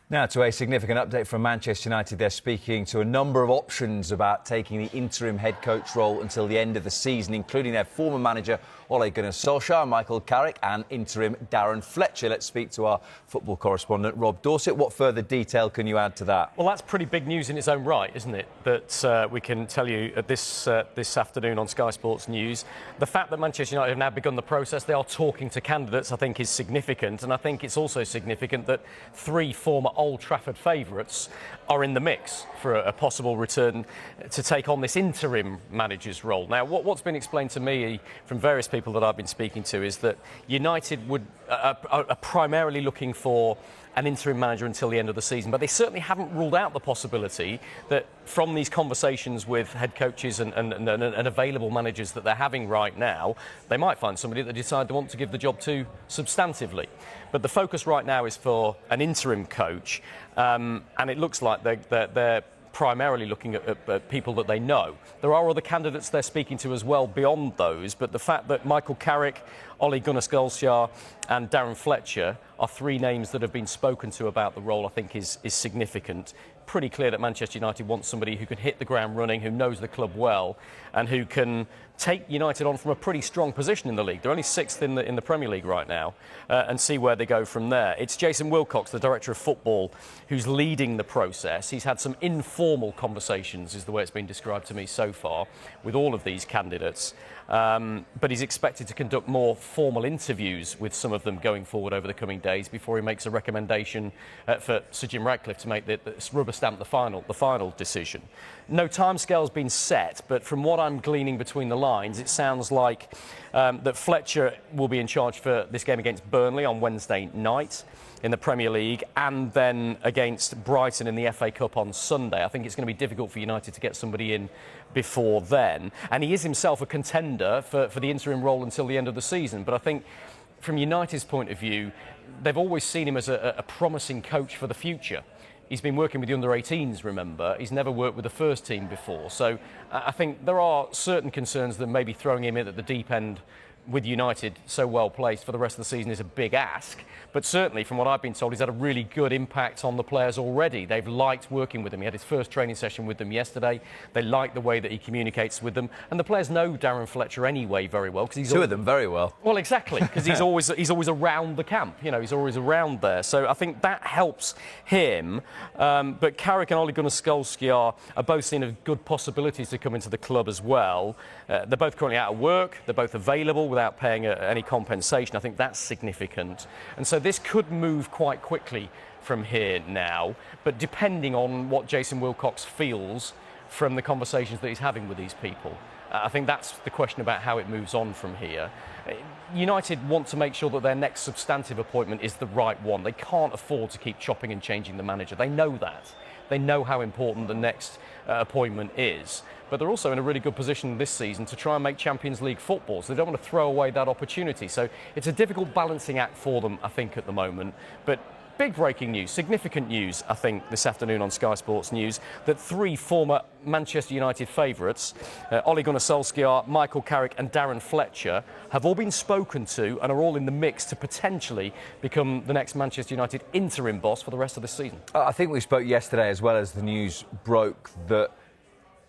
Now to a significant update from Manchester United. They're speaking to a number of options about taking the interim head coach role until the end of the season, including their former manager Ole Gunnar Solskjaer, Michael Carrick and interim Darren Fletcher. Let's speak to our football correspondent Rob Dorset. What further detail can you add to that? Well, that's pretty big news in its own right, isn't it? That we can tell you this afternoon on Sky Sports News. The fact that Manchester United have now begun the process, they are talking to candidates, I think is significant. And I think it's also significant that three former Old Trafford favourites are in the mix for a possible return to take on this interim manager's role. Now, what's been explained to me from various people that I've been speaking to is that United are primarily looking for an interim manager until the end of the season, but they certainly haven't ruled out the possibility that from these conversations with head coaches and available managers that they're having right now, they might find somebody that they decide they want to give the job to substantively. But the focus right now is for an interim coach, and it looks like they're primarily looking at people that they know. There are other candidates they're speaking to as well beyond those, but the fact that Michael Carrick, Ole Gunnar Solskjaer and Darren Fletcher are three names that have been spoken to about the role, I think is significant. Pretty clear that Manchester United wants somebody who can hit the ground running, who knows the club well, and who can take United on from a pretty strong position in the league. They're only sixth in the Premier League right now, and see where they go from there. It's Jason Wilcox, the Director of Football, who's leading the process. He's had some informal conversations, is the way it's been described to me so far, with all of these candidates. But he's expected to conduct more formal interviews with some of them going forward over the coming days before he makes a recommendation for Sir Jim Ratcliffe to make the rubber stamp the final decision. No timescale's been set, but from what I'm gleaning between the lines, it sounds like that Fletcher will be in charge for this game against Burnley on Wednesday night in the Premier League, and then against Brighton in the FA Cup on Sunday. I think it's going to be difficult for United to get somebody in before then. And he is himself a contender for the interim role until the end of the season. But I think from United's point of view, they've always seen him as a promising coach for the future. He's been working with the under-18s, remember. He's never worked with the first team before. So I think there are certain concerns that maybe throwing him in at the deep end with United so well placed for the rest of the season is a big ask. But certainly, from what I've been told, he's had a really good impact on the players already. They've liked working with him. He had his first training session with them yesterday. They like the way that he communicates with them. And the players know Darren Fletcher anyway very well. Because he's two of them very well. Well, exactly, because he's always around the camp. You know, he's always around there. So I think that helps him. But Carrick and Ole Gunnar Solskjaer are both seen as good possibilities to come into the club as well. They're both currently out of work. They're both available without paying any compensation. I think that's significant. And so this could move quite quickly from here now, but depending on what Jason Wilcox feels from the conversations that he's having with these people. I think that's the question about how it moves on from here. United want to make sure that their next substantive appointment is the right one. They can't afford to keep chopping and changing the manager. They know that. They know how important the next appointment is. But they're also in a really good position this season to try and make Champions League football, so they don't want to throw away that opportunity. So it's a difficult balancing act for them, I think, at the moment. But big breaking news, significant news, I think, this afternoon on Sky Sports News, that three former Manchester United favourites, Ole Gunnar Solskjaer, Michael Carrick and Darren Fletcher, have all been spoken to and are all in the mix to potentially become the next Manchester United interim boss for the rest of the season. I think we spoke yesterday, as well as the news broke, that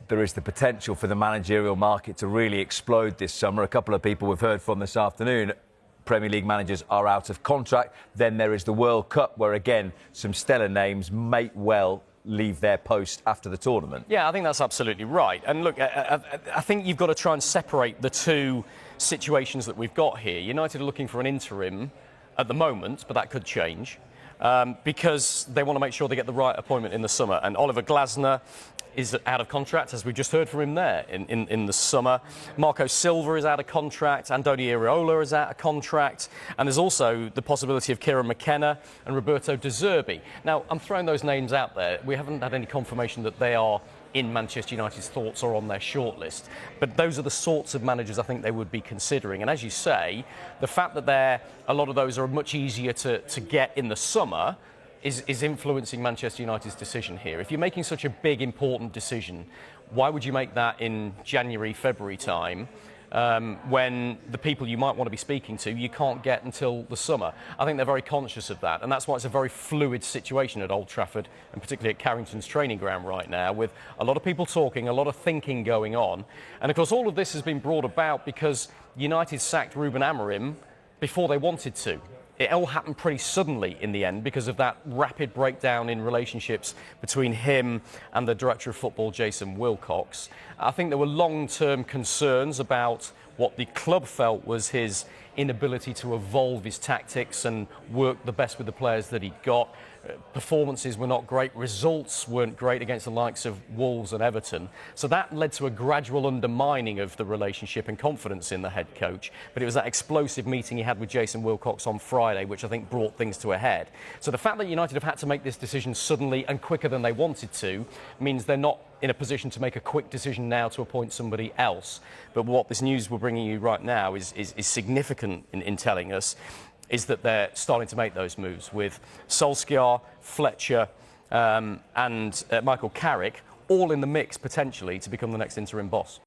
there is the potential for the managerial market to really explode this summer. A couple of people we've heard from this afternoon, Premier League managers are out of contract. Then there is the World Cup, where, again, some stellar names may well leave their post after the tournament. Yeah, I think that's absolutely right. And look, I think you've got to try and separate the two situations that we've got here. United are looking for an interim at the moment, but that could change, because they want to make sure they get the right appointment in the summer. And Oliver Glasner is out of contract, as we just heard from him there in the summer. Marco Silva is out of contract. Andoni Iraola is out of contract. And there's also the possibility of Kieran McKenna and Roberto De Zerbi. Now, I'm throwing those names out there. We haven't had any confirmation that they are in Manchester United's thoughts or on their shortlist. But those are the sorts of managers I think they would be considering. And as you say, the fact that a lot of those are much easier to get in the summer is influencing Manchester United's decision here. If you're making such a big, important decision, why would you make that in January, February time when the people you might want to be speaking to you can't get until the summer. I think they're very conscious of that, and that's why it's a very fluid situation at Old Trafford, and particularly at Carrington's training ground right now, with a lot of people talking, a lot of thinking going on. And of course all of this has been brought about because United sacked Ruben Amorim before they wanted to. It all happened pretty suddenly in the end because of that rapid breakdown in relationships between him and the director of football, Jason Wilcox. I think there were long-term concerns about what the club felt was his inability to evolve his tactics and work the best with the players that he'd got. Performances were not great, results weren't great against the likes of Wolves and Everton. So that led to a gradual undermining of the relationship and confidence in the head coach. But it was that explosive meeting he had with Jason Wilcox on Friday which I think brought things to a head. So the fact that United have had to make this decision suddenly and quicker than they wanted to means they're not in a position to make a quick decision now to appoint somebody else. But what this news we're bringing you right now is significant in telling us is that they're starting to make those moves with Solskjaer, Fletcher and Michael Carrick all in the mix potentially to become the next interim boss.